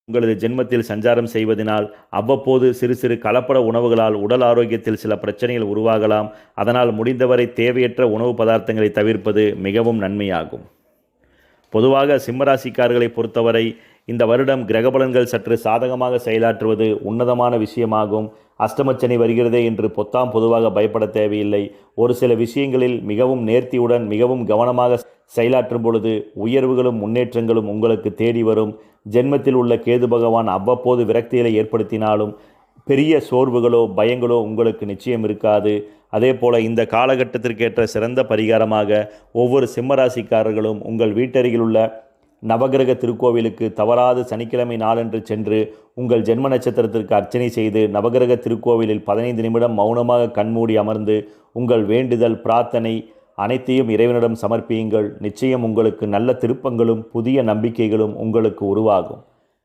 உங்களது ஜென்மத்தில் சஞ்சாரம் செய்வதனால் அவ்வப்போது சிறு சிறு கலப்பட உணவுகளால் உடல் ஆரோக்கியத்தில் சில பிரச்சனைகள் உருவாகலாம். அதனால் முடிந்தவரை தேவையற்ற உணவு பதார்த்தங்களை தவிர்ப்பது மிகவும் நன்மையாகும். பொதுவாக சிம்மராசிக்காரர்களை பொறுத்தவரை இந்த வருடம் கிரகபலன்கள் சற்று சாதகமாக செயலாற்றுவது உன்னதமான விஷயமாகும். அஷ்டமச்சனி வருகிறதே என்று பொதுவாக பயப்பட தேவையில்லை. ஒரு சில விஷயங்களில் மிகவும் நேர்த்தியுடன் மிகவும் கவனமாக செயலாற்றும் பொழுது உயர்வுகளும் முன்னேற்றங்களும் உங்களுக்கு தேடி வரும். ஜென்மத்தில் உள்ள கேது பகவான் அவ்வப்போது விரக்திகளை ஏற்படுத்தினாலும் பெரிய சோர்வுகளோ பயங்களோ உங்களுக்கு நிச்சயம் இருக்காது. அதே போல இந்த காலகட்டத்திற்கேற்ற சிறந்த பரிகாரமாக ஒவ்வொரு சிம்மராசிக்காரர்களும் உங்கள் வீட்டருகில் உள்ள நவகிரக திருக்கோவிலுக்கு தவறாது சனிக்கிழமை நாளன்று சென்று உங்கள் ஜென்ம நட்சத்திரத்திற்கு அர்ச்சனை செய்து நவகிரக திருக்கோவிலில் 15 நிமிடம் மௌனமாக கண்மூடி அமர்ந்து உங்கள் வேண்டுதல் பிரார்த்தனை அனைத்தையும் இறைவனிடம் சமர்ப்பியுங்கள். நிச்சயம் உங்களுக்கு நல்ல திருப்பங்களும் புதிய நம்பிக்கைகளும் உங்களுக்கு உருவாகும்.